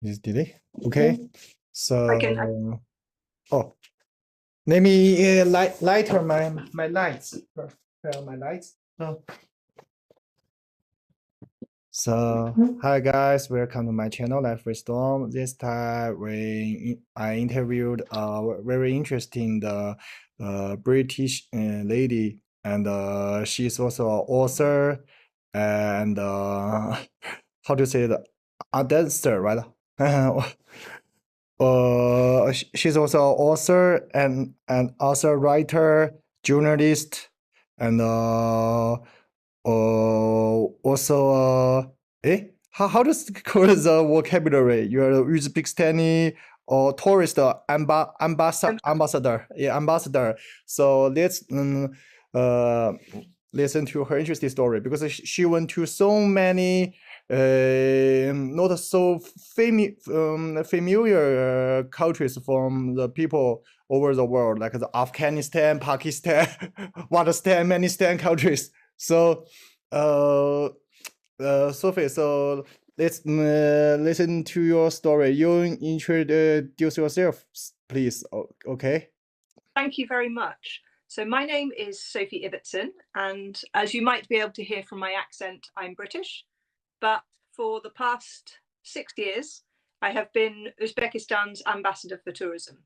Is delay? Okay. I can. Oh, let me lighter my lights. My lights. So hi guys, welcome to my channel, Life with Storm. This time I interviewed a very interesting British lady, and she's also an author and how to say it, a dancer, right? She's also an author and also writer, journalist, and also how does it call the vocabulary? You're a Uzbekistani or tourist ambassador, yeah, ambassador. So uh, listen to her interesting story because she went to so many not so familiar countries from the people over the world, like the Afghanistan, Pakistan, Pakistan, Manistan countries. So, Sophie, so let's listen to your story. You introduce yourself, please. Okay. Thank you very much. So my name is Sophie Ibbotson, and as you might be able to hear from my accent, I'm British. But for the past 6 years, I have been Uzbekistan's ambassador for tourism.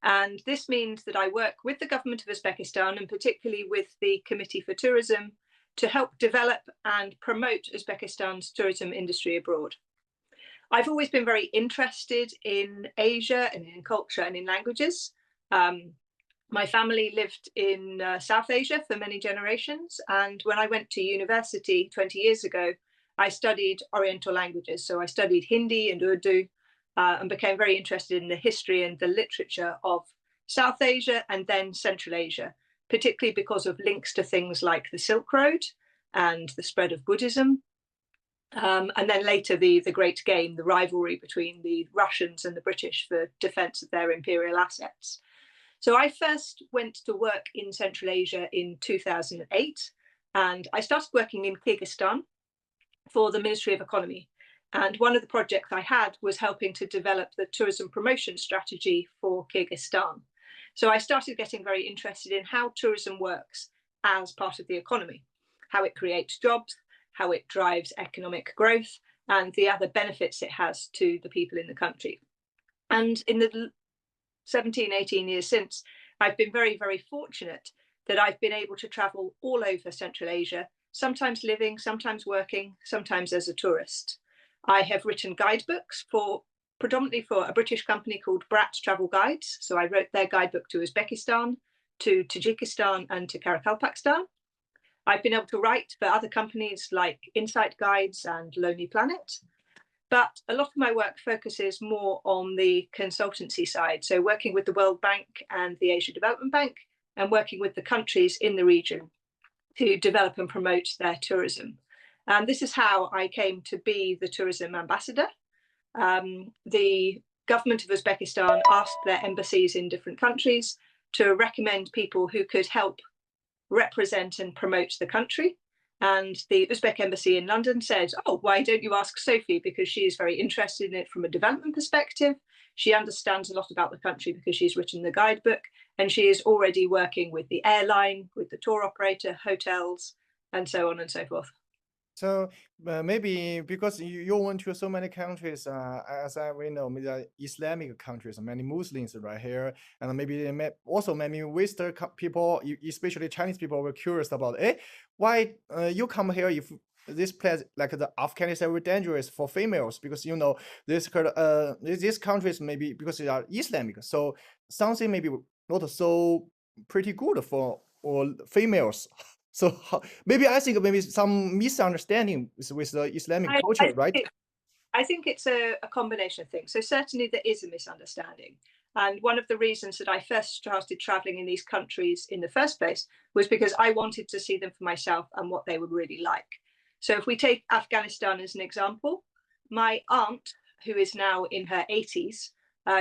And this means that I work with the government of Uzbekistan, and particularly with the Committee for Tourism, to help develop and promote Uzbekistan's tourism industry abroad. I've always been very interested in Asia and in culture and in languages. My family lived in South Asia for many generations. And when I went to university 20 years ago, I studied Oriental languages. So I studied Hindi and Urdu and became very interested in the history and the literature of South Asia and then Central Asia, particularly because of links to things like the Silk Road and the spread of Buddhism. And then later, the Great Game, the rivalry between the Russians and the British for defense of their imperial assets. So I first went to work in Central Asia in 2008, and I started working in Kyrgyzstan for the Ministry of Economy. And one of the projects I had was helping to develop the tourism promotion strategy for Kyrgyzstan. So I started getting very interested in how tourism works as part of the economy, how it creates jobs, how it drives economic growth, and the other benefits it has to the people in the country. And in the 17, 18 years since, I've been very, very fortunate that I've been able to travel all over Central Asia, sometimes living, sometimes working, sometimes as a tourist. I have written guidebooks predominantly for a British company called Brat's Travel Guides. So I wrote their guidebook to Uzbekistan, to Tajikistan, and to Karakalpakstan. I've been able to write for other companies like Insight Guides and Lonely Planet. But a lot of my work focuses more on the consultancy side. So working with the World Bank and the Asia Development Bank and working with the countries in the region to develop and promote their tourism. And this is how I came to be the tourism ambassador. The government of Uzbekistan asked their embassies in different countries to recommend people who could help represent and promote the country. And the Uzbek embassy in London said, oh, why don't you ask Sophie? Because she is very interested in it from a development perspective. She understands a lot about the country because she's written the guidebook, and she is already working with the airline, with the tour operator, hotels, and so on and so forth. So maybe because you went to so many countries, as we know, maybe Islamic countries, many Muslims right here, and maybe also many Western people, especially Chinese people, were curious about, why you come here if this place like the Afghanistan is very dangerous for females because these countries maybe because they are Islamic, so something maybe not so pretty good for all females. So maybe I think maybe some misunderstanding with the Islamic I, culture, I, right? think, I think it's a combination of things. So certainly there is a misunderstanding. And one of the reasons that I first started traveling in these countries in the first place was because I wanted to see them for myself and what they were really like. So if we take Afghanistan as an example, my aunt, who is now in her 80s,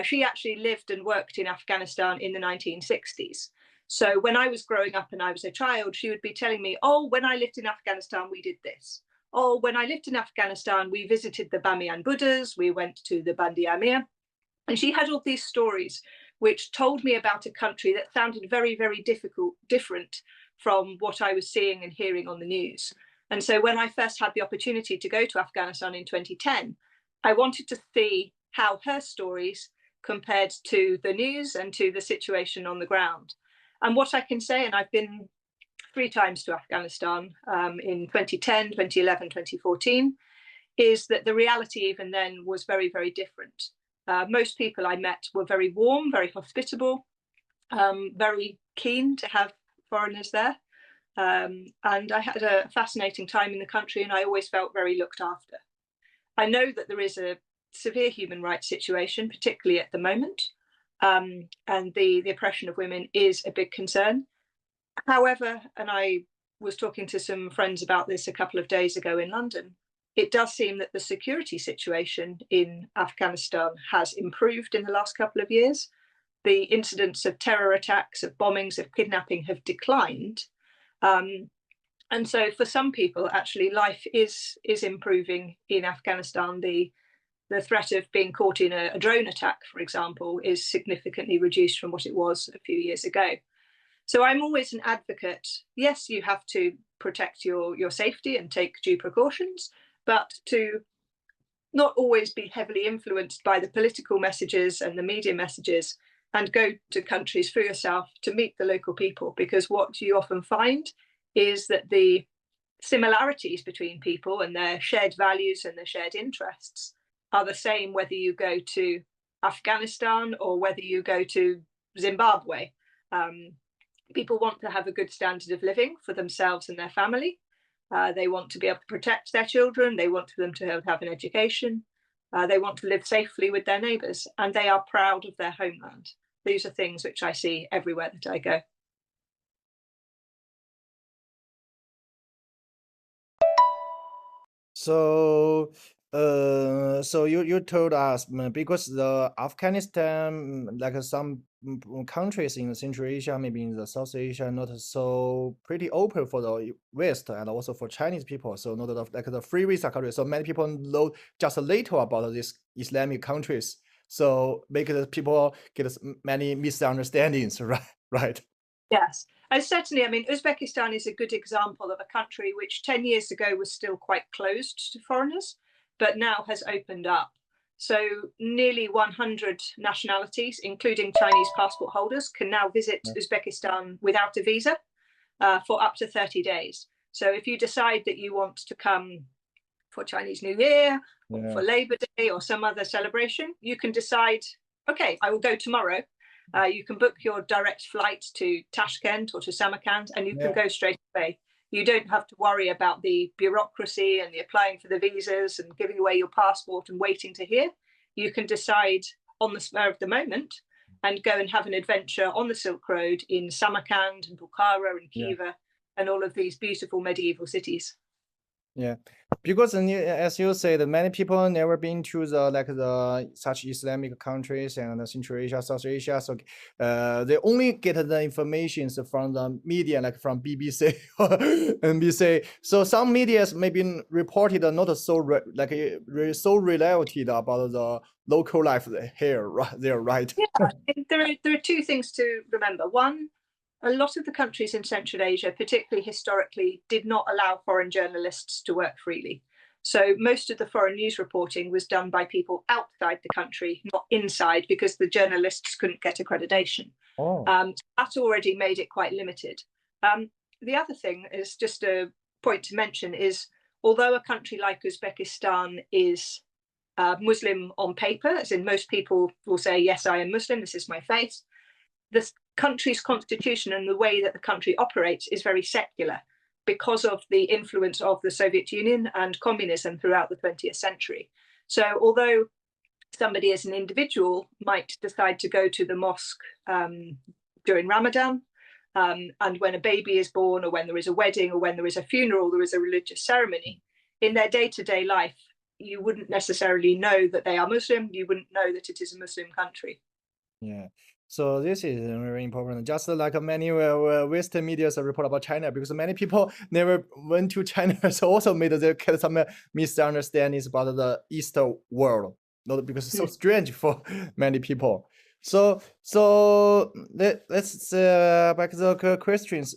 she actually lived and worked in Afghanistan in the 1960s. So when I was growing up and I was a child, she would be telling me, oh, when I lived in Afghanistan, we did this. oh, when I lived in Afghanistan, we visited the Bamiyan Buddhas, we went to the Bandi Amir. And she had all these stories which told me about a country that sounded very, very different from what I was seeing and hearing on the news. And so when I first had the opportunity to go to Afghanistan in 2010, I wanted to see how her stories compared to the news and to the situation on the ground. And what I can say, and I've been 3 times to Afghanistan in 2010, 2011, 2014, is that the reality even then was very, very different. Most people I met were very warm, very hospitable, very keen to have foreigners there. And I had a fascinating time in the country, and I always felt very looked after. I know that there is a severe human rights situation, particularly at the moment, and the oppression of women is a big concern. However, and I was talking to some friends about this a couple of days ago in London, it does seem that the security situation in Afghanistan has improved in the last couple of years. The incidents of terror attacks, of bombings, of kidnapping have declined. And so for some people, actually, life is improving in Afghanistan. The threat of being caught in a drone attack, for example, is significantly reduced from what it was a few years ago. So I'm always an advocate. Yes, you have to protect your safety and take due precautions, but to not always be heavily influenced by the political messages and the media messages, and go to countries for yourself to meet the local people. Because what you often find is that the similarities between people and their shared values and their shared interests are the same whether you go to Afghanistan or whether you go to Zimbabwe. People want to have a good standard of living for themselves and their family. They want to be able to protect their children. They want them to have an education. They want to live safely with their neighbours, and they are proud of their homeland. These are things which I see everywhere that I go. So, so you told us because the Afghanistan, like some countries in Central Asia, maybe in the South Asia, not so pretty open for the West and also for Chinese people. So not like the free visa country. So many people know just a little about these Islamic countries. So make the people get many misunderstandings, right? Right. Yes, and certainly, I mean, Uzbekistan is a good example of a country which 10 years ago was still quite closed to foreigners, but now has opened up. So nearly 100 nationalities, including Chinese passport holders, can now visit Uzbekistan without a visa for up to 30 days. So if you decide that you want to come for Chinese New Year or for Labor Day or some other celebration, you can decide, okay, I will go tomorrow. You can book your direct flight to Tashkent or to Samarkand, and you can go straight away. You don't have to worry about the bureaucracy and the applying for the visas and giving away your passport and waiting to hear. You can decide on the spur of the moment and go and have an adventure on the Silk Road in Samarkand and Bukhara and Khiva and all of these beautiful medieval cities. Yeah, because as you said, many people never been to the such Islamic countries and Central Asia, South Asia. So they only get the information from the media, like from BBC or NBC. So some medias maybe reported not so so related about the local life here, right there, right? Yeah, there are 2 things to remember. One, a lot of the countries in Central Asia, particularly historically, did not allow foreign journalists to work freely. So most of the foreign news reporting was done by people outside the country, not inside, because the journalists couldn't get accreditation. That already made it quite limited. The other thing is just a point to mention is, although a country like Uzbekistan is Muslim on paper, as in most people will say, yes, I am Muslim, this is my faith, the country's constitution and the way that the country operates is very secular because of the influence of the Soviet Union and communism throughout the 20th century. So although somebody as an individual might decide to go to the mosque during Ramadan, and when a baby is born or when there is a wedding or when there is a funeral, there is a religious ceremony, in their day-to-day life, you wouldn't necessarily know that they are Muslim. You wouldn't know that it is a Muslim country. Yeah. So this is very important. Just like many Western media report about China, because many people never went to China, so also made there get some misunderstandings about the Eastern world. Not because it's so strange for many people. So let's back to the questions.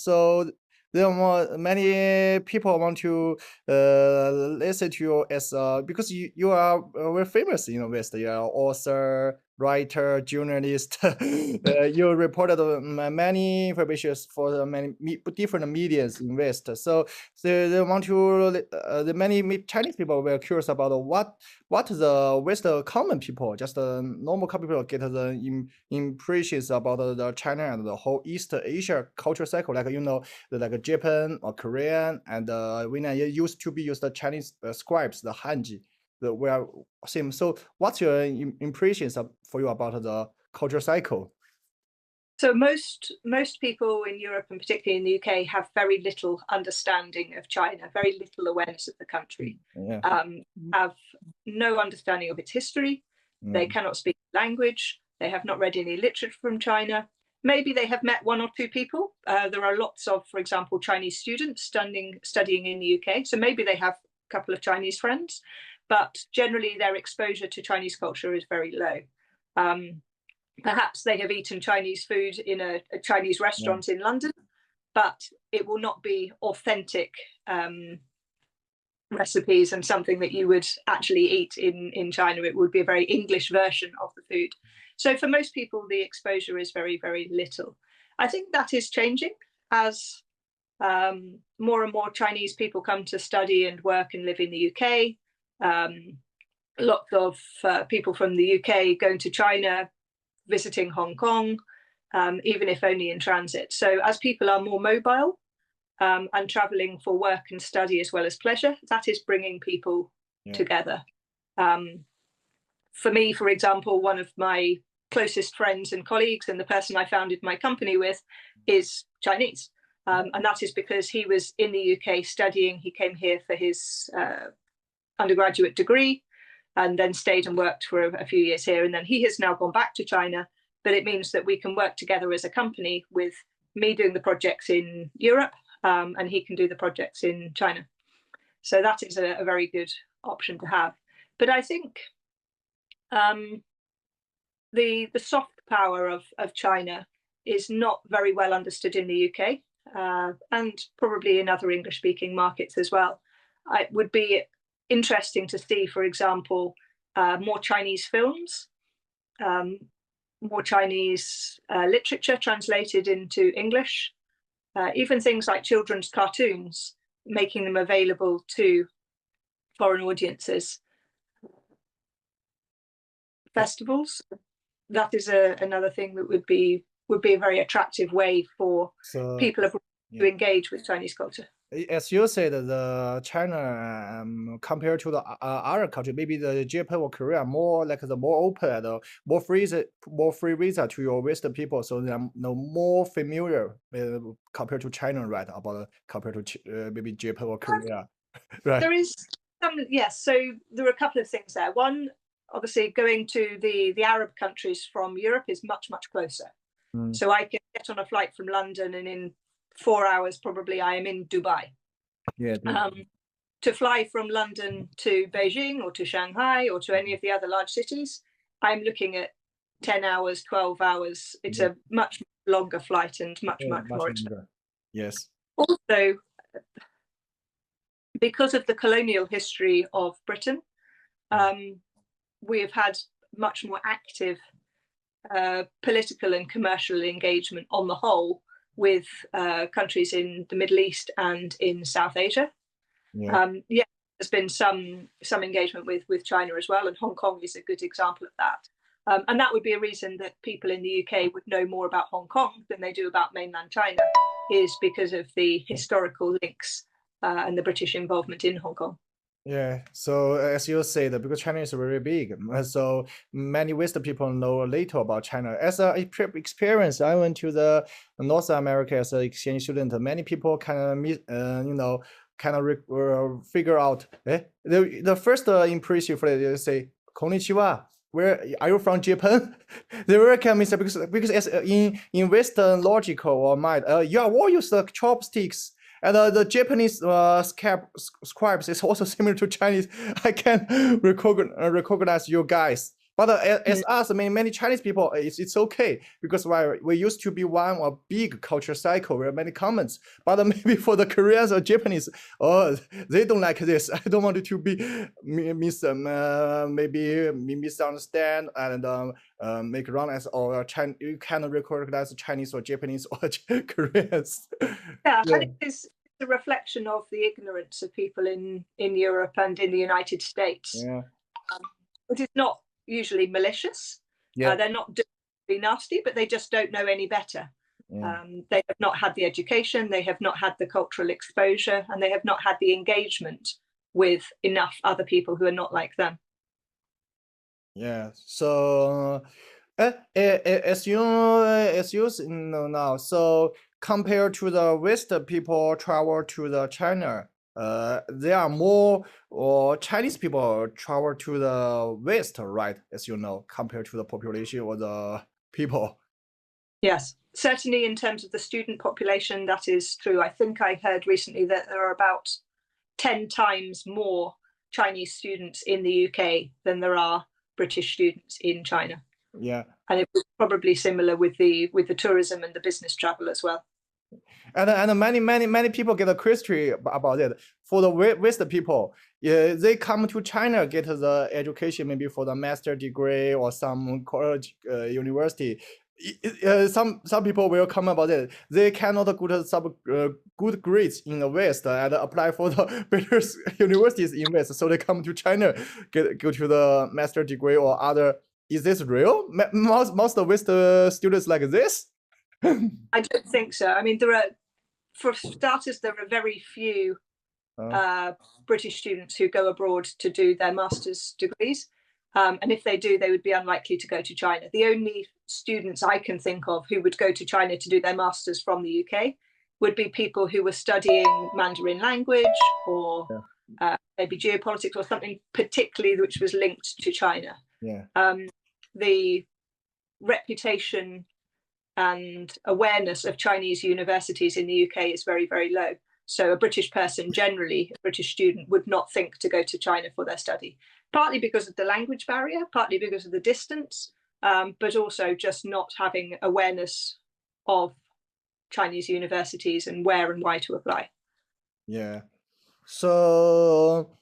So there are many people want to listen to you as because you are very famous in the West. You are author, writer, journalist. You reported many information for the many different medias in West. So they want to the many Chinese people were curious about what the West common people, just normal common people, get the impressions about the China and the whole East Asia culture cycle, like like Japan or Korean, and when I used to be used the Chinese scribes, the Hanji, the where same. So what's your impressions for you about the culture cycle? So most people in Europe and particularly in the UK have very little understanding of China, very little awareness of the country, Yeah. have no understanding of its history. They cannot speak the language. They have not read any literature from China. Maybe they have met one or two people. There are lots of, for example, Chinese students studying in the UK. So maybe they have a couple of Chinese friends, but generally their exposure to Chinese culture is very low. Perhaps they have eaten Chinese food in a Chinese restaurant in London, but it will not be authentic recipes and something that you would actually eat in China. It would be a very English version of the food. So for most people, the exposure is very, very little. I think that is changing as more and more Chinese people come to study and work and live in the UK. Lots of people from the UK going to China, visiting Hong Kong, even if only in transit. So as people are more mobile and traveling for work and study as well as pleasure, that is bringing people together. For me, for example, one of my closest friends and colleagues and the person I founded my company with is Chinese. And that is because he was in the UK studying. He came here for his undergraduate degree and then stayed and worked for a few years here. And then he has now gone back to China, but it means that we can work together as a company with me doing the projects in Europe and he can do the projects in China. So that is a very good option to have. But I think the soft power of China is not very well understood in the UK and probably in other English-speaking markets as well. It would be interesting to see, for example, more Chinese films, more Chinese literature translated into English, even things like children's cartoons, making them available to foreign audiences. Festivals, that is another thing that would be a very attractive way for people abroad to engage with Chinese culture. As you said, the China compared to the other country, maybe the Japan or Korea more like the more open, more free visa to your Western people, so they're more familiar compared to China, right? About compared to maybe Japan or Korea, right? There is some, yes. So there are a couple of things there. One, obviously, going to the Arab countries from Europe is much closer. So I can get on a flight from London and in 4 hours, probably I am in Dubai. Yeah. To fly from London to Beijing or to Shanghai or to any of the other large cities, I'm looking at 10 hours, 12 hours. It's a much longer flight and much more expensive. Yes. Also, because of the colonial history of Britain, we have had much more active political and commercial engagement on the whole with countries in the Middle East and in South Asia. There's been some engagement with China as well, and Hong Kong is a good example of that. And that would be a reason that people in the UK would know more about Hong Kong than they do about mainland China, is because of the historical links and the British involvement in Hong Kong. Yeah, so as you said, because China is very big, so many Western people know little about China. As a experience, I went to the North America as an exchange student. Many people kind of figure out. The first impression for they say konnichiwa. where are you from Japan? They will come and say because as in Western logical or mind, you all use the chopsticks. And the Japanese scribes is also similar to Chinese. I can recognize you guys. But as us, I mean, many Chinese people, it's okay because we used to be one or big culture cycle with many comments. But maybe for the Koreans or Japanese, oh, they don't like this. I don't want it to be maybe misunderstand and make wrong as or you cannot recognize Chinese or Japanese or Koreans. Yeah, and it is a reflection of the ignorance of people in Europe and in the United States. Yeah. It is not usually malicious. Yeah. They're not doing nasty, but they just don't know any better. Yeah. They have not had the education, they have not had the cultural exposure, and they have not had the engagement with enough other people who are not like them. Yeah. So, as you know now, so compared to the Western people travel to the China, there are more or Chinese people travel to the West, right? As you know, compared to the population or the people. Yes, certainly in terms of the student population, that is true. I think I heard recently that there are about 10 times more Chinese students in the UK than there are British students in China. Yeah. And it was probably similar with the tourism and the business travel as well. And many people get a question about it. For the Western people, yeah, they come to China get the education maybe for the master degree or some college, university. Some people will come about it. They cannot get some good grades in the West and apply for the better universities in West. So they come to China, go to the master degree or other. Is this real? Most of Western students like this? I don't think so. I mean, for starters, there are very few British students who go abroad to do their master's degrees. And if they do, they would be unlikely to go to China. The only students I can think of who would go to China to do their masters from the UK would be people who were studying Mandarin language or maybe geopolitics or something particularly which was linked to China. Yeah. The reputation and awareness of Chinese universities in the UK is very, very low. So a British person, generally, a British student, would not think to go to China for their study, partly because of the language barrier, partly because of the distance, but also just not having awareness of Chinese universities and where and why to apply. Yeah. So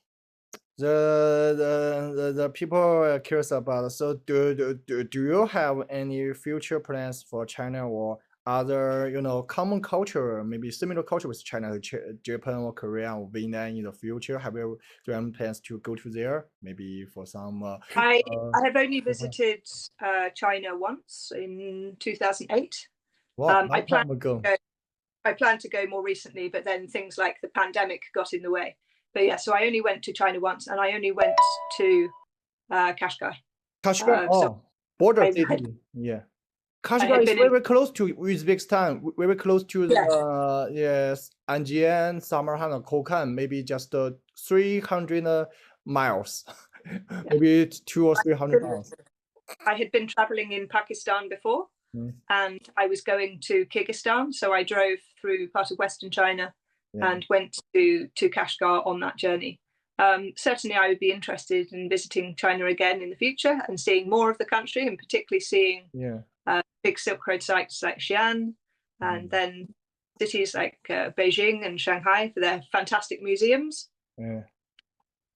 the people are curious about. So do you have any future plans for China or other common culture, maybe similar culture with China, Japan or Korea or Vietnam in the future? Do you have plans to go to there? Maybe for some. I have only visited China once in 2008. Wow, long time ago. I planned to go more recently, but then things like the pandemic got in the way. But yeah, so I only went to China once, and I only went to Kashgar. Kashgar, border city. Yeah. Kashgar is very close to Uzbekistan, very close to the Anjian, Samarkand, and Kokand, maybe just 300 miles, maybe 200 or 300 miles. I had been traveling in Pakistan before, and I was going to Kyrgyzstan, so I drove through part of Western China and went to Kashgar on that journey. Certainly, I would be interested in visiting China again in the future and seeing more of the country, and particularly seeing big Silk Road sites like Xi'an, and then cities like Beijing and Shanghai for their fantastic museums.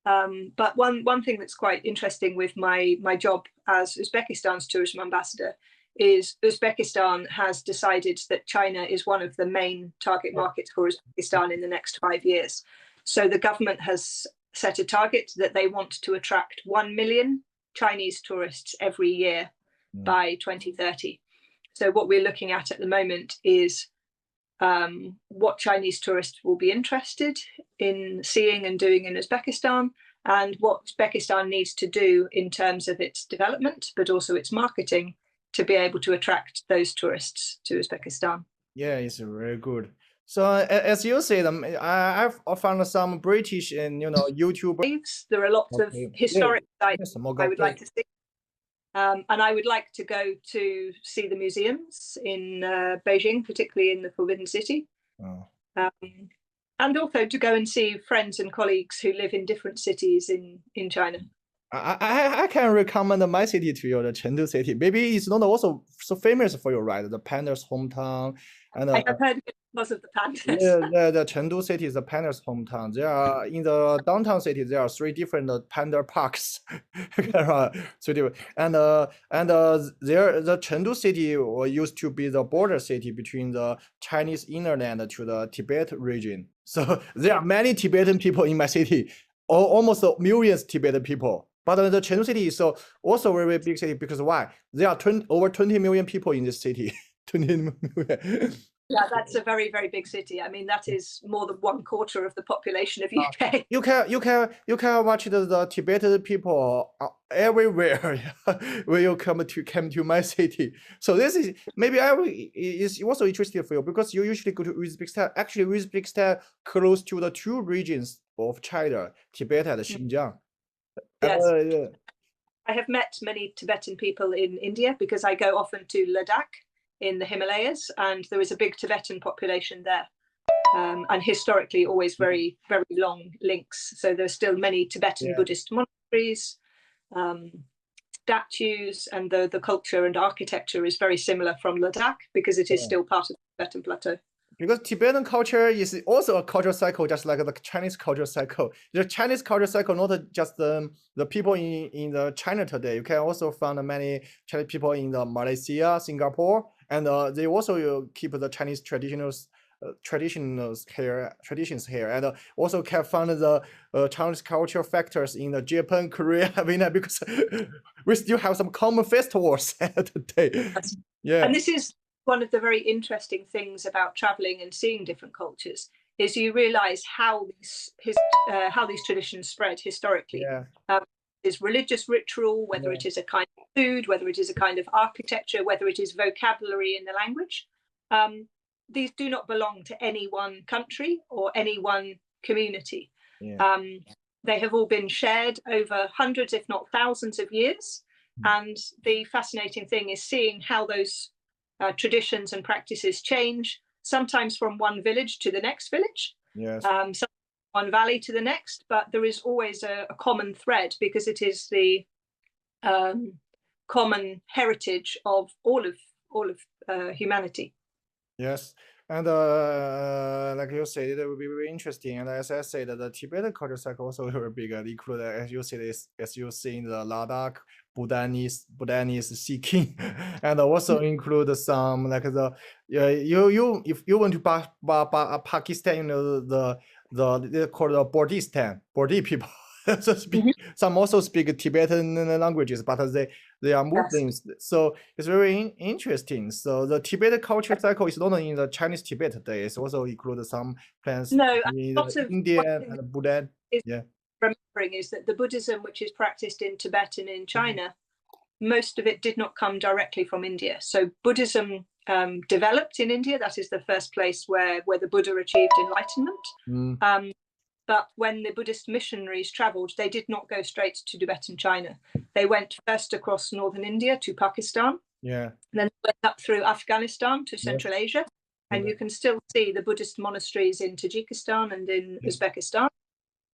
But one thing that's quite interesting with my job as Uzbekistan's tourism ambassador is Uzbekistan has decided that China is one of the main target markets for Uzbekistan in the next 5 years. So the government has set a target that they want to attract 1 million Chinese tourists every year by 2030. So what we're looking at the moment is what Chinese tourists will be interested in seeing and doing in Uzbekistan, and what Uzbekistan needs to do in terms of its development, but also its marketing, to be able to attract those tourists to Uzbekistan. Yeah, it's very good. So as you said, I've found some British and YouTubers. There are lots of historic sites I would like to see. And I would like to go to see the museums in Beijing, particularly in the Forbidden City. Oh. And also to go and see friends and colleagues who live in different cities in China. I can recommend my city to you, the Chengdu city. Maybe it's not also so famous for you, right? The panda's hometown, and I have heard it because of the pandas. yeah, the Chengdu city is the panda's hometown. There are in the downtown city there are 3 different panda parks. There are 3 different, and there the Chengdu city used to be the border city between the Chinese inland to the Tibet region. So there are many Tibetan people in my city, almost millions Tibetan people. But the Chengdu city is also a very big city because why? There are over 20 million people in this city. 20 million. Yeah, that's a very, very big city. I mean, that is more than 1/4 of the population of UK. You can watch the Tibetan people everywhere when you come to my city. So this is maybe is also interesting for you because you usually go to Uzbekistan. Actually, Uzbekistan close to the 2 regions of China, Tibet and Xinjiang. Yes. Yeah. I have met many Tibetan people in India because I go often to Ladakh in the Himalayas, and there is a big Tibetan population there. And historically always very, very long links. So there's still many Tibetan Buddhist monasteries, statues, and the culture and architecture is very similar from Ladakh because it is still part of the Tibetan plateau. Because Tibetan culture is also a cultural cycle, just like the Chinese cultural cycle. The Chinese cultural cycle, not just the people in the China today. You can also find many Chinese people in the Malaysia, Singapore, and they also keep the Chinese traditions here, and also can find the Chinese cultural factors in the Japan, Korea, Vietnam, because we still have some common festivals today. Yeah, and this is one of the very interesting things about traveling and seeing different cultures is you realize how these traditions spread historically. Yeah. Is religious ritual, whether it is a kind of food, whether it is a kind of architecture, whether it is vocabulary in the language. These do not belong to any one country or any one community. Yeah. They have all been shared over hundreds, if not thousands of years. And the fascinating thing is seeing how those traditions and practices change, sometimes from one village to the next village, sometimes one valley to the next, but there is always a common thread because it is the common heritage of all of humanity. Yes, and like you said, it will be very interesting. And as I said, the Tibetan culture cycle also very big. Include as you see in the Ladakh, Bhutanese Sikkim, and also include some like if you went to Pakistan, you know they call the Bordi people. So some also speak Tibetan languages, but they are Muslims. So it's very interesting. So the Tibetan culture cycle is not only in the Chinese Tibet today, it's also include some plans in India and Buddha. Remembering is that the Buddhism which is practiced in Tibet and in China, most of it did not come directly from India. So Buddhism developed in India. That is the first place where the Buddha achieved enlightenment. But when the Buddhist missionaries traveled, they did not go straight to Tibet and China. They went first across northern India to Pakistan. Yeah. Then went up through Afghanistan to Central Asia. And you can still see the Buddhist monasteries in Tajikistan and in Uzbekistan.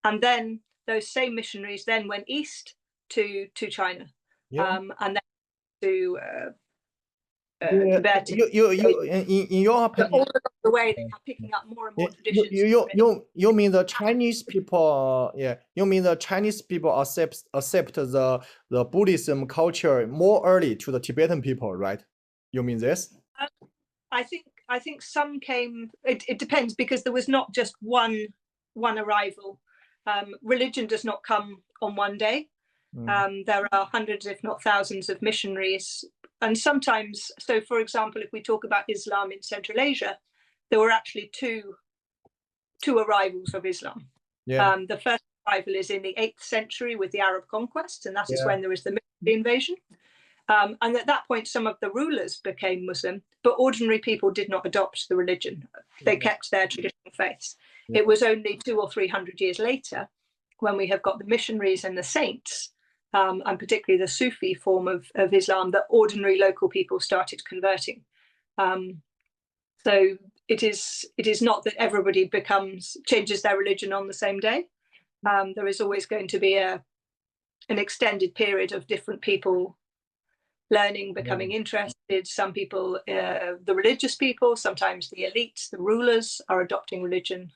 And then those same missionaries then went east to China. And then to Tibet. In your opinion, all along the way they are picking up more and more traditions. You mean the Chinese people? You mean the Chinese people accept the Buddhism culture more early to the Tibetan people, right? You mean this? I think some came. It depends because there was not just one arrival. Religion does not come on one day. There are hundreds, if not thousands, of missionaries. And sometimes, so for example, if we talk about Islam in Central Asia, there were actually two arrivals of Islam. The first arrival is in the 8th century with the Arab conquest, and that is when there was the military invasion. And at that point, some of the rulers became Muslim, but ordinary people did not adopt the religion. They kept their traditional faiths. It was only 200 or 300 years later, when we have got the missionaries and the saints, and particularly the Sufi form of Islam, that ordinary local people started converting. So it is not that everybody changes their religion on the same day. There is always going to be an extended period of different people learning, becoming interested. Some people, the religious people, sometimes the elites, the rulers, are adopting religion.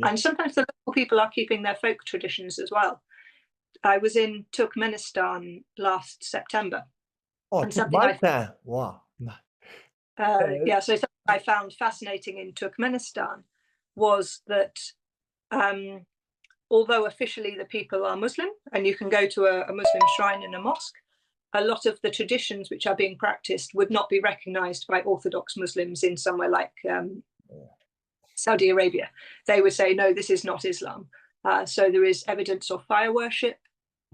And sometimes the local people are keeping their folk traditions as well. I was in Turkmenistan last September. Oh, Turkmenistan. Wow. Yeah, so something I found fascinating in Turkmenistan was that although officially the people are Muslim and you can go to a Muslim shrine and a mosque, a lot of the traditions which are being practiced would not be recognized by Orthodox Muslims in somewhere like Saudi Arabia. They would say, no, this is not Islam. So there is evidence of fire worship,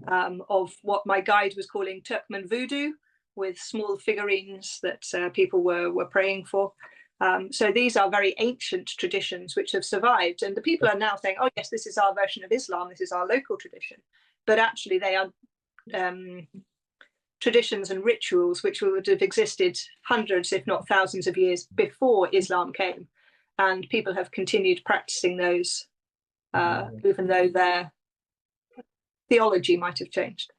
of what my guide was calling Turkmen voodoo, with small figurines that people were praying for. So these are very ancient traditions which have survived. And the people are now saying, oh, yes, this is our version of Islam. This is our local tradition. But actually they are traditions and rituals which would have existed hundreds, if not thousands of years before Islam came. And people have continued practicing those, even though their theology might have changed.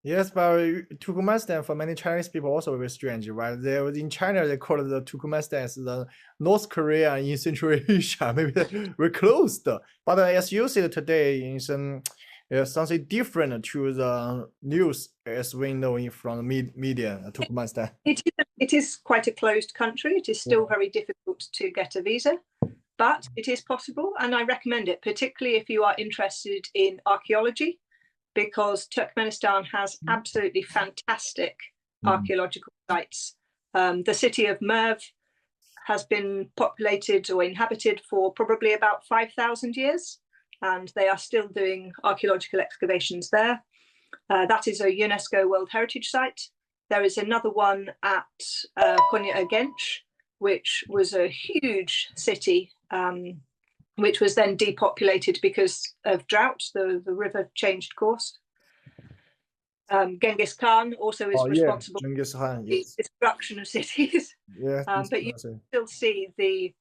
Yes, but Turkmenistan for many Chinese people also very strange, right? In China they call the Turkmenistan as the North Korea in Central Asia. Maybe we're closed. But as you said today, in something different to the news as we know from the media, Turkmenistan. It is quite a closed country. It is still very difficult to get a visa, but it is possible, and I recommend it, particularly if you are interested in archaeology, because Turkmenistan has absolutely fantastic archaeological sites. The city of Merv has been populated or inhabited for probably about 5,000 years, and they are still doing archaeological excavations there. That is a UNESCO World Heritage Site. There is another one at Konya Genç, which was a huge city, which was then depopulated because of drought. The river changed course. Genghis Khan also is responsible for the destruction of cities. But you still see the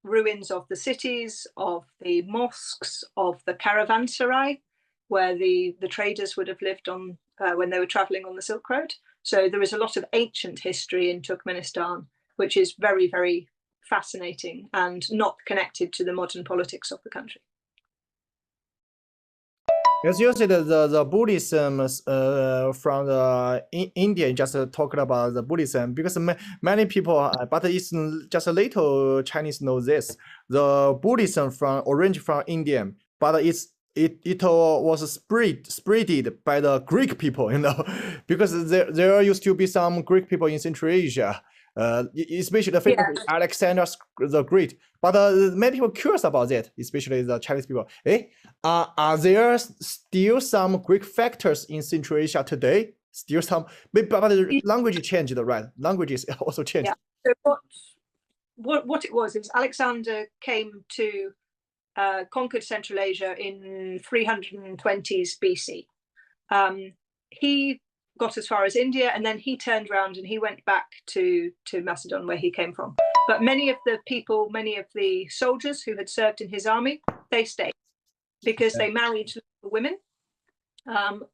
ruins of the cities, of the mosques, of the caravanserai, where the traders would have lived on when they were traveling on the Silk Road. So there is a lot of ancient history in Turkmenistan, which is very, very fascinating and not connected to the modern politics of the country. As you said, the Buddhism from India, just talking about the Buddhism, because many people, but it's just a little Chinese know this. The Buddhism originated from India, but it was spreaded by the Greek people, because there used to be some Greek people in Central Asia, especially the famous Alexander the Great. But many people curious about that, especially the Chinese people. Are there still some Greek factors in Central Asia today? Still some, but the language changed, right? Languages also changed. Yeah. So what it was is Alexander came to conquered Central Asia in 320s BC. He got as far as India, and then he turned around and he went back to Macedon, where he came from. But many of the people, many of the soldiers who had served in his army, they stayed because they married women.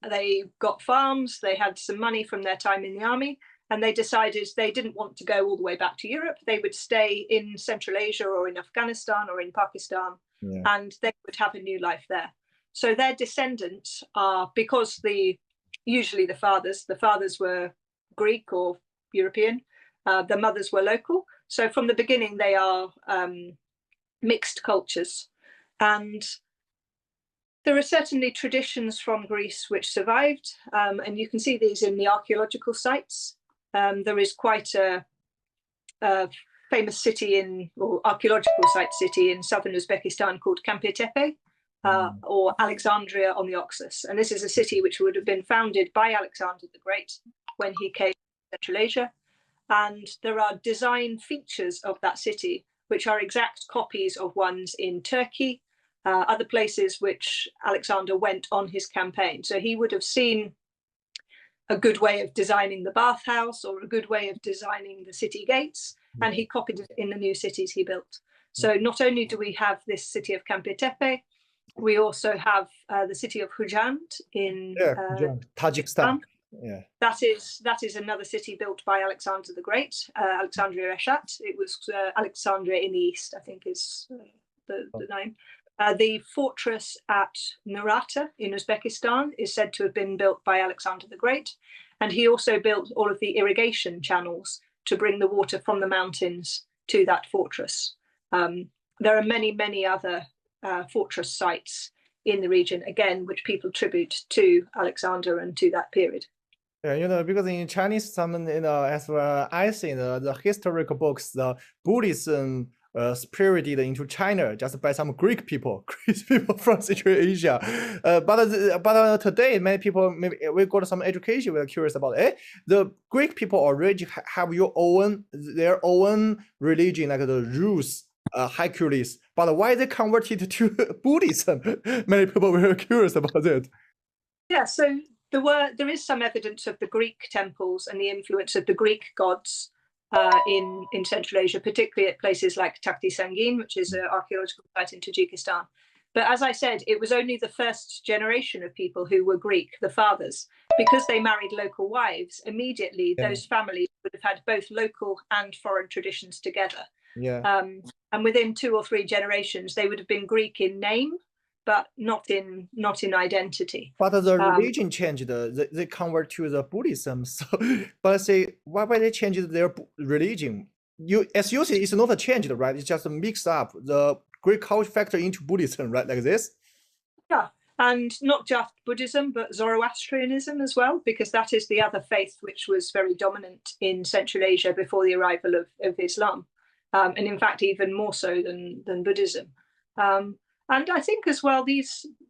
They got farms, they had some money from their time in the army, and they decided they didn't want to go all the way back to Europe. They would stay in Central Asia or in Afghanistan or in Pakistan, and they would have a new life there. So their descendants are, because usually the fathers were Greek or European, the mothers were local. So from the beginning, they are mixed cultures. And there are certainly traditions from Greece which survived, and you can see these in the archaeological sites. There is quite a famous city or archaeological site city in southern Uzbekistan called Kampetepe, or Alexandria on the Oxus. And this is a city which would have been founded by Alexander the Great when he came to Central Asia. And there are design features of that city which are exact copies of ones in Turkey, other places which Alexander went on his campaign. So he would have seen a good way of designing the bathhouse or a good way of designing the city gates, and he copied it in the new cities he built. So not only do we have this city of Campi Tepe, we also have the city of Hujand in Tajikistan. Yeah, that is another city built by Alexander the Great, Alexandria Reshat. It was Alexandria in the east, I think is the name. The fortress at Nurata in Uzbekistan is said to have been built by Alexander the Great, and he also built all of the irrigation channels to bring the water from the mountains to that fortress. There are many, many other fortress sites in the region, again, which people tribute to Alexander and to that period. Yeah, because in Chinese, as well, I think the historical books, the Buddhism spirited into China just by some Greek people from Central Asia. But today, many people, maybe we got some education, we're curious about, the Greek people already have their own religion, like the Rus, Hercules, but why they converted to Buddhism? Many people were curious about it. Yeah, so there is some evidence of the Greek temples and the influence of the Greek gods in Central Asia, particularly at places like Takhti Sangin, which is an archaeological site in Tajikistan. But as I said, it was only the first generation of people who were Greek, the fathers, because they married local wives. Immediately, those families would have had both local and foreign traditions together. Yeah. And within 2 or 3 generations, they would have been Greek in name, but not in identity. But the religion changed. They convert to the Buddhism. So, but say why they changed their religion? As you say, it's not a change, right? It's just a mix up the Greek culture factor into Buddhism, right? Like this. Yeah, and not just Buddhism, but Zoroastrianism as well, because that is the other faith which was very dominant in Central Asia before the arrival of Islam, and in fact even more so than Buddhism. And I think as well,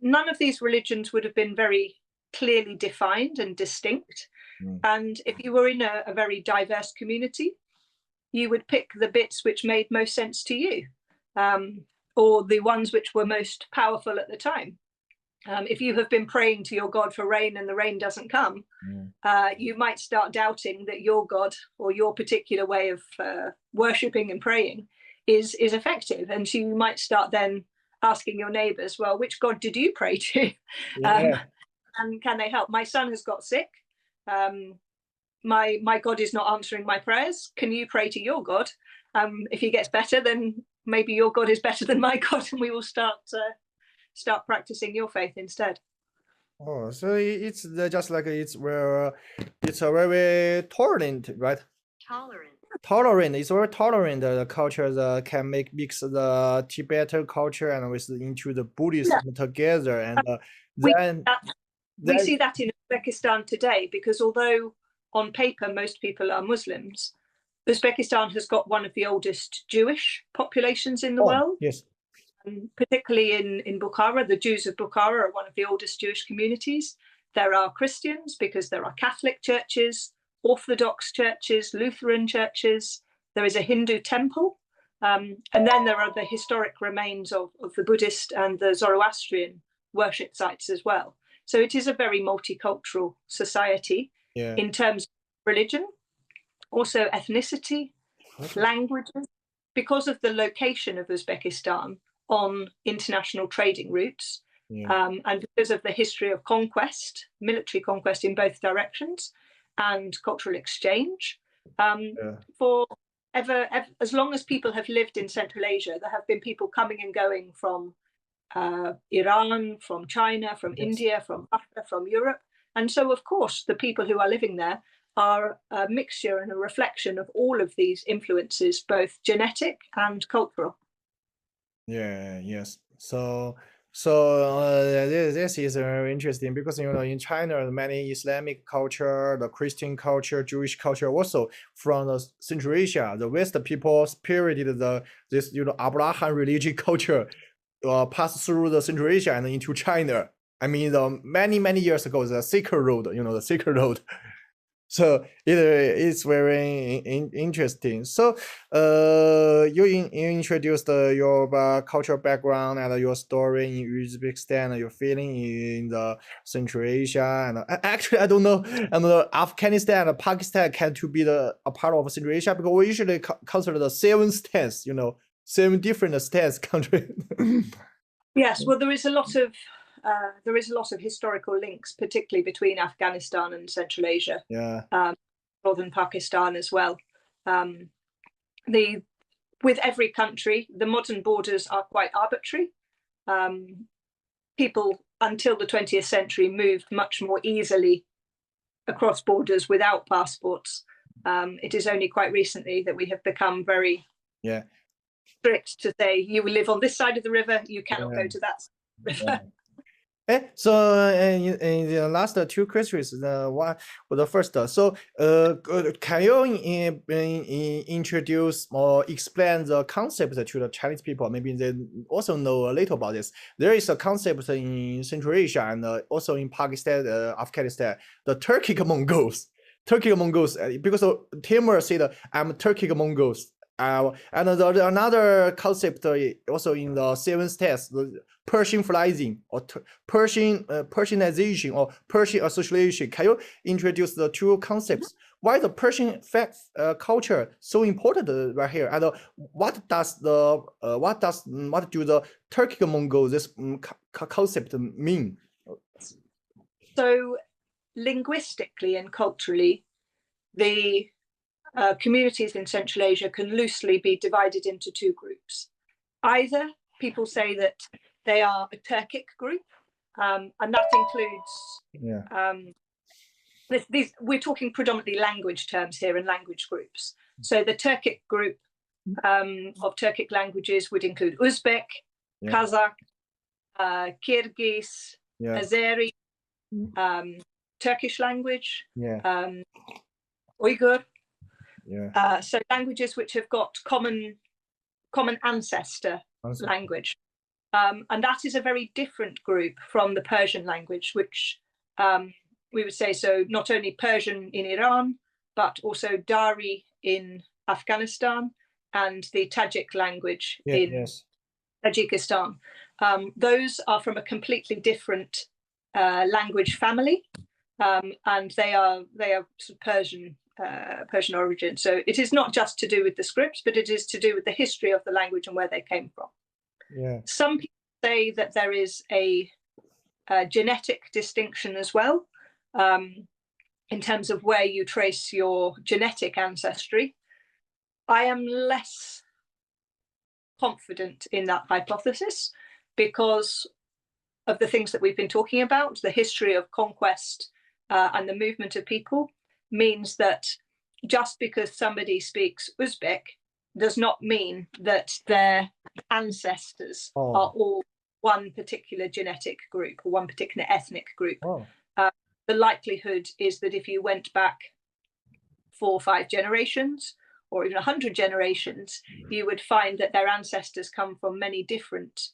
none of these religions would have been very clearly defined and distinct. And if you were in a very diverse community, you would pick the bits which made most sense to you, or the ones which were most powerful at the time. If you have been praying to your God for rain and the rain doesn't come, you might start doubting that your God or your particular way of worshipping and praying is effective. And so you might start then asking your neighbors, well, which God did you pray to? And can they help? My son has got sick. My God is not answering my prayers. Can you pray to your God? If he gets better, then maybe your God is better than my God, and we will start practicing your faith instead. Oh, so it's just like it's a very tolerant, right? Tolerant. It's very tolerant. The culture can mix the Tibetan culture and into the Buddhism together, and we see that in Uzbekistan today, because although on paper most people are Muslims, Uzbekistan has got one of the oldest Jewish populations in the world. Yes. Particularly in Bukhara, the Jews of Bukhara are one of the oldest Jewish communities. There are Christians because there are Catholic churches, Orthodox churches, Lutheran churches. There is a Hindu temple. And then there are the historic remains of the Buddhist and the Zoroastrian worship sites as well. So it is a very multicultural society in terms of religion, also ethnicity, languages. Because of the location of Uzbekistan on international trading routes, and because of the history of conquest, military conquest in both directions, and cultural exchange, as long as people have lived in Central Asia, there have been people coming and going from Iran, from China, from India, from Africa, from Europe. And so, of course, the people who are living there are a mixture and a reflection of all of these influences, both genetic and cultural. Yes. So this is very interesting because in China, many Islamic culture, the Christian culture, Jewish culture, also from the Central Asia, the West people spirited this Abraham religion culture passed through the Central Asia and into China. I mean, many years ago, the Silk Road, the Silk Road. So it's very interesting. So you introduced your cultural background and your story in Uzbekistan, your feeling in the Central Asia, and actually I don't know, and Afghanistan and Pakistan can to be a part of Central Asia, because we usually consider the seven states, seven different states country. Yes, well, there is a lot of historical links, particularly between Afghanistan and Central Asia, Yeah. Northern Pakistan as well. With every country, the modern borders are quite arbitrary. People until the 20th century moved much more easily across borders without passports. It is only quite recently that we have become very strict to say you will live on this side of the river, you cannot go to that river. So in the last two questions, the first, so can you introduce or explain the concept to the Chinese people? Maybe they also know a little about this. There is a concept in Central Asia and also in Pakistan, Afghanistan, the Turkic Mongols. Turkic Mongols, because Timur said, I'm Turkic Mongols. And another concept also in the seven states, the Persianizing or Persianization or Persian association. Can you introduce the two concepts? Why the Persian culture so important right here? And what do the Turkic Mongol this concept mean? So linguistically and culturally, the communities in Central Asia can loosely be divided into two groups. Either people say that they are a Turkic group, and that includes we're talking predominantly language terms here and language groups. So the Turkic group of Turkic languages would include Uzbek, Kazakh, Kyrgyz, Azeri, Turkish language, Uyghur. So languages which have got common ancestor language. And that is a very different group from the Persian language, which we would say, so not only Persian in Iran, but also Dari in Afghanistan and the Tajik language in Tajikistan. Those are from a completely different language family, and they are Persian origin. So it is not just to do with the scripts, but it is to do with the history of the language and where they came from. Some people say that there is a genetic distinction as well, in terms of where you trace your genetic ancestry. I am less confident in that hypothesis because of the things that we've been talking about. The history of conquest and the movement of people means that just because somebody speaks Uzbek does not mean that their ancestors are all one particular genetic group or one particular ethnic group. The likelihood is that if you went back 4 or 5 generations or even 100 generations, you would find that their ancestors come from many different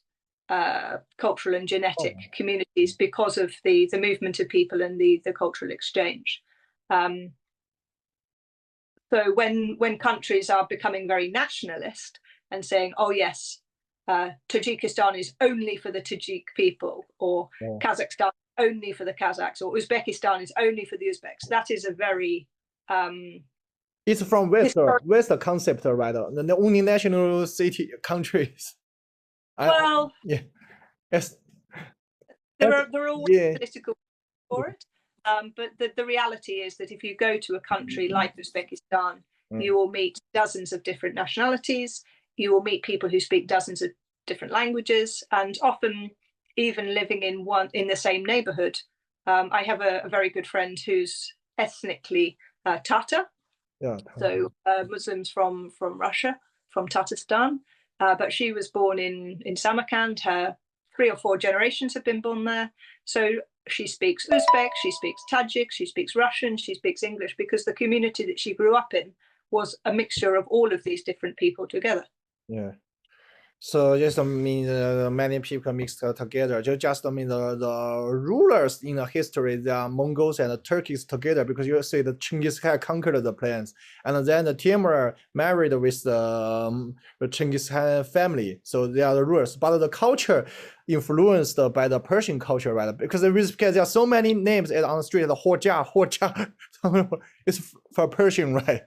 cultural and genetic communities because of the movement of people and the cultural exchange. So when countries are becoming very nationalist and saying, oh yes, Tajikistan is only for the Tajik people, or Kazakhstan only for the Kazakhs, or Uzbekistan is only for the Uzbeks, that is a very it's from West concept, right? The only national city countries. Well, yes. There are always political for it. But the reality is that if you go to a country like Uzbekistan, you will meet dozens of different nationalities. You will meet people who speak dozens of different languages, and often even living in the same neighborhood. I have a very good friend who's ethnically Tatar, so Muslims from Russia, from Tatarstan. But she was born in Samarkand. Her 3 or 4 generations have been born there. So she speaks Uzbek, she speaks Tajik, she speaks Russian, she speaks English, because the community that she grew up in was a mixture of all of these different people together. So just mean many people mixed together. Just mean the rulers in the history, they are Mongols and the Turks together, because you see the Chinggis Khan conquered the plains, and then the Timur married with the Chinggis Khan family. So they are the rulers, but the culture influenced by the Persian culture, right? Because there are so many names on the street, the Horja, it's for Persian, right?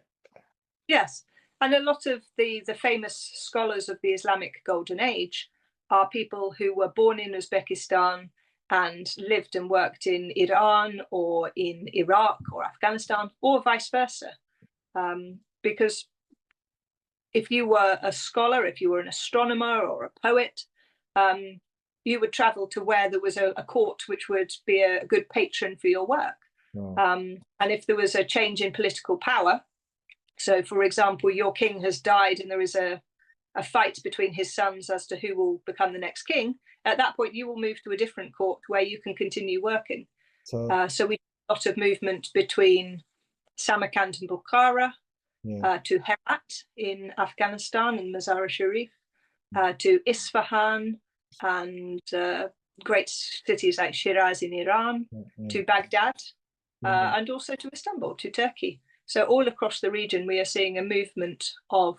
Yes, and a lot of the famous scholars of the Islamic Golden Age are people who were born in Uzbekistan and lived and worked in Iran or in Iraq or Afghanistan, or vice versa. Because if you were a scholar, if you were an astronomer or a poet, you would travel to where there was a court which would be a good patron for your work. Oh. And if there was a change in political power, so for example, your king has died and there is a fight between his sons as to who will become the next king, at that point you will move to a different court where you can continue working. So we have a lot of movement between Samarkand and Bukhara, to Herat in Afghanistan and Mazar-e-Sharif, to Isfahan and great cities like Shiraz in Iran, to Baghdad, and also to Istanbul, to Turkey. So all across the region, we are seeing a movement of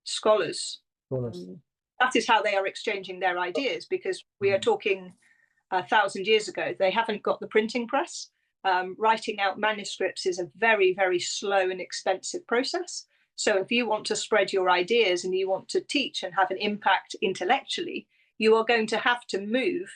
scholars. That is how they are exchanging their ideas, because we are talking 1,000 years ago. They haven't got the printing press. Writing out manuscripts is a very, very slow and expensive process. So if you want to spread your ideas and you want to teach and have an impact intellectually, you are going to have to move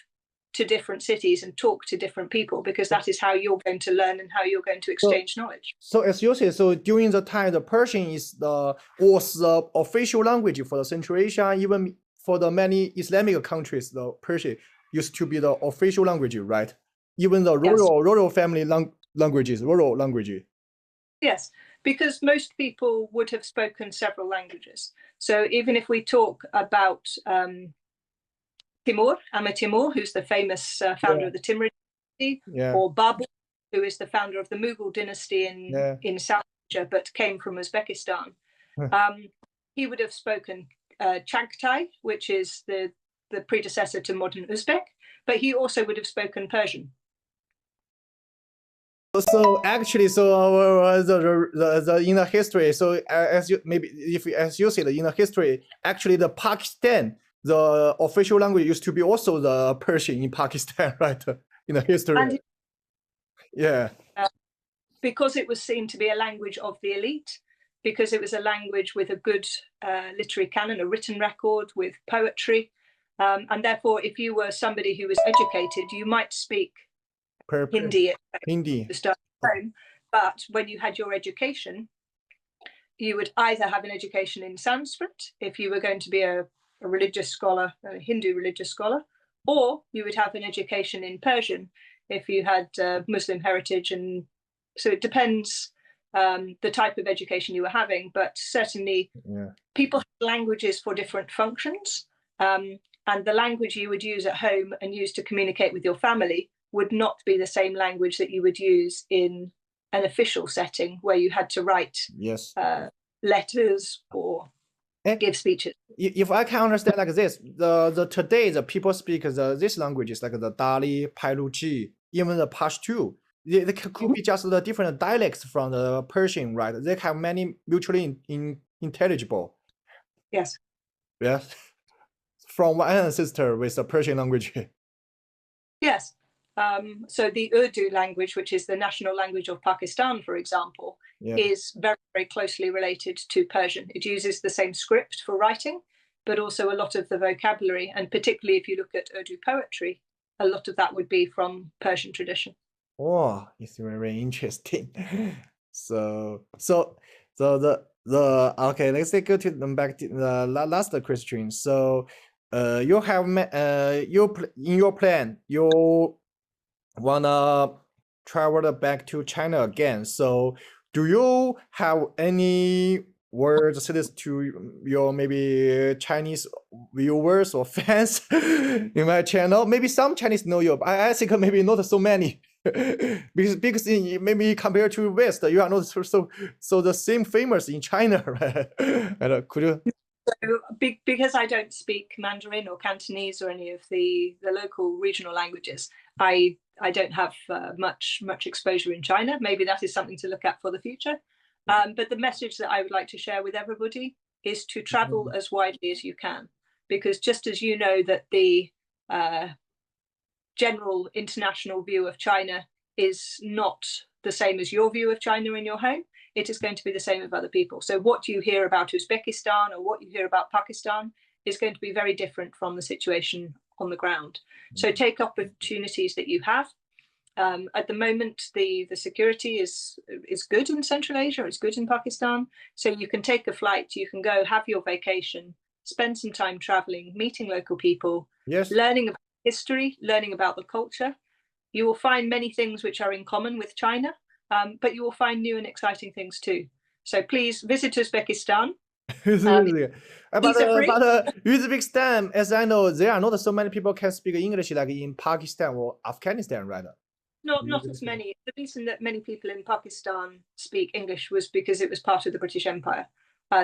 to different cities and talk to different people, because that is how you're going to learn and how you're going to exchange knowledge. So as you say, so during the time, the Persian was the official language for the Central Asia, even for the many Islamic countries, the Persian used to be the official language, right? Even the rural family languages, rural language. Yes, because most people would have spoken several languages. So even if we talk about Timur, Ahmed Timur, who's the famous founder of the Timurid dynasty, or Babur, who is the founder of the Mughal dynasty in South Asia, but came from Uzbekistan. He would have spoken Chagatai, which is the predecessor to modern Uzbek, but he also would have spoken Persian. So actually, the in the history, so as you said, in the history, actually the Pakistan, the official language used to be also the Persian in Pakistan, right? In the history. Because it was seen to be a language of the elite, because it was a language with a good literary canon, a written record with poetry. And therefore, if you were somebody who was educated, you might speak Hindi to start home. But when you had your education, you would either have an education in Sanskrit, if you were going to be a religious scholar, a Hindu religious scholar, or you would have an education in Persian if you had Muslim heritage. And so it depends the type of education you were having, but certainly people have languages for different functions, and the language you would use at home and use to communicate with your family would not be the same language that you would use in an official setting where you had to write letters or give speeches. If I can understand like this, today the people speak this languages like the Dali, Pailuchi, even the Pashto. They could be just the different dialects from the Persian, right? They have many mutually intelligible. Yes. Yes. From one ancestor with the Persian language. Yes. So the Urdu language, which is the national language of Pakistan, for example, is very, very closely related to Persian. It uses the same script for writing, but also a lot of the vocabulary. And particularly if you look at Urdu poetry, a lot of that would be from Persian tradition. Oh, it's very interesting. So okay, let's go to back to the last question. So you have in your plan, you wanna travel back to China again. So do you have any words to your maybe Chinese viewers or fans in my channel? Maybe some Chinese know you, but I think maybe not so many. because maybe compared to West, you are not so the same famous in China, right? Could you? So because I don't speak Mandarin or Cantonese or any of the local regional languages, I don't have much exposure in China. Maybe that is something to look at for the future. But the message that I would like to share with everybody is to travel as widely as you can, because just as you know that the general international view of China is not the same as your view of China in your home, it is going to be the same of other people. So what you hear about Uzbekistan or what you hear about Pakistan is going to be very different from the situation on the ground. So take opportunities that you have. At the moment, the security is good in Central Asia, it's good in Pakistan. So you can take a flight, you can go have your vacation, spend some time traveling, meeting local people, Yes. learning about history, learning about the culture. You will find many things which are in common with China, but you will find new and exciting things too. So please visit Uzbekistan. But Uzbekistan, as I know, there are not so many people can speak English like in Pakistan or Afghanistan, right? Not as many. The reason that many people in Pakistan speak English was because it was part of the British Empire.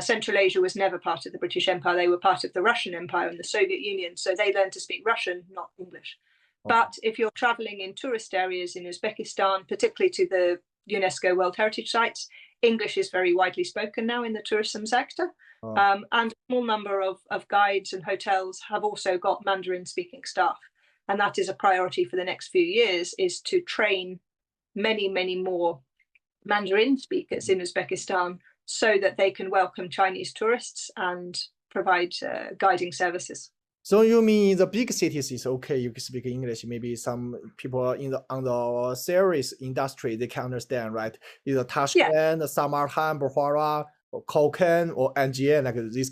Central Asia was never part of the British Empire. They were part of the Russian Empire and the Soviet Union. So they learned to speak Russian, not English. But if you're traveling in tourist areas in Uzbekistan, particularly to the UNESCO World Heritage Sites, English is very widely spoken now in the tourism sector. And a small number of guides and hotels have also got Mandarin speaking staff. And that is a priority for the next few years, is to train many more Mandarin speakers in Uzbekistan so that they can welcome Chinese tourists and provide guiding services. So you mean the big cities is okay, you can speak English, maybe some people on the series industry, they can understand, right? Either Tashkent, Samarkand, Bukhara, or Kokand, or Anjian, like this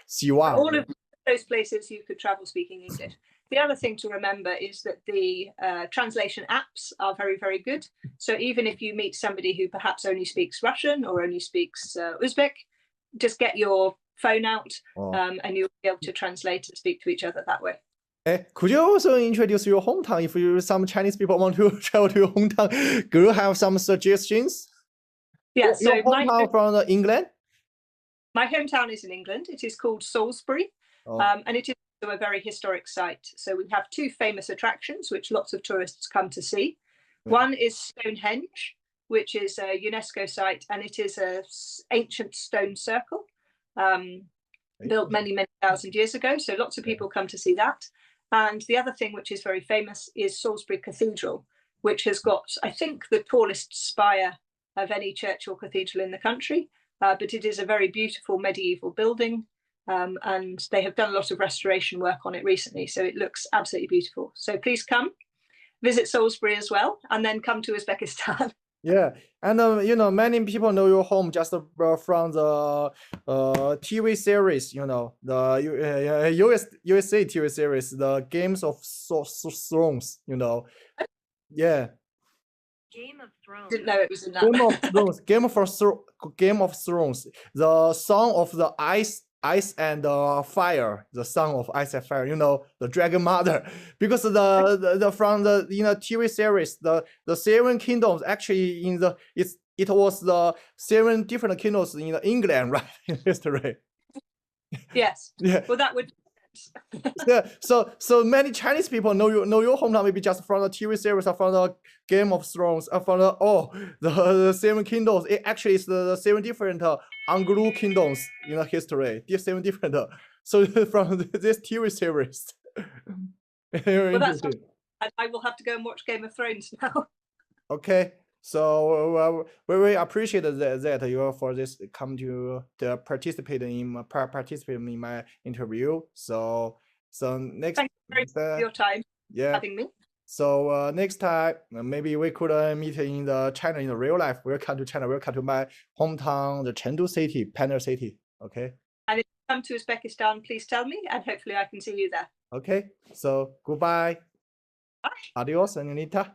Siwan. All of those places you could travel speaking English. The other thing to remember is that the translation apps are very good. So even if you meet somebody who perhaps only speaks Russian or only speaks Uzbek, just get your phone out and you'll be able to translate and speak to each other that way. Could you also introduce your hometown? If some Chinese people want to travel to your hometown, do you have some suggestions? Yeah, so your hometown from England? My hometown is in England. It is called Salisbury, and it is also a very historic site. So we have two famous attractions which lots of tourists come to see. One is Stonehenge, which is a UNESCO site, and it is an ancient stone circle built many thousand years ago. So lots of people come to see that. And the other thing which is very famous is Salisbury Cathedral, which has got, I think, the tallest spire of any church or cathedral in the country. But it is a very beautiful medieval building, and they have done a lot of restoration work on it recently. So it looks absolutely beautiful. So please come, visit Salisbury as well, and then come to Uzbekistan. Yeah, and you know, many people know your home just from the TV series, you know, the USA TV series, the Games of Thrones, you know. Yeah. Game of Thrones. Didn't know it was in that. Game of Thrones. The Song of the Ice and Fire. The Song of Ice and Fire. You know, the Dragon Mother. Because the from the TV series, the Seven Kingdoms actually it was the 7 different kingdoms in England, right? In history. Yes. Yeah. Well, that would. Yeah, so many Chinese people know your hometown maybe just from the TV series or from the Game of Thrones or from the 7 kingdoms. It actually is the 7 different Anglo kingdoms in the history. 7 different. So from this TV series. Well, that's. I will have to go and watch Game of Thrones now. Okay. So we appreciate that you for this come to participate in my interview. So next. Thank you very much for your time. Yeah. Having me. So next time maybe we could meet in the China in the real life. Welcome to China. Welcome to my hometown, the Chengdu city, Pioneer City. Okay. And if you come to Uzbekistan, please tell me, and hopefully I can see you there. Okay. So goodbye. Bye. Adios, Anita.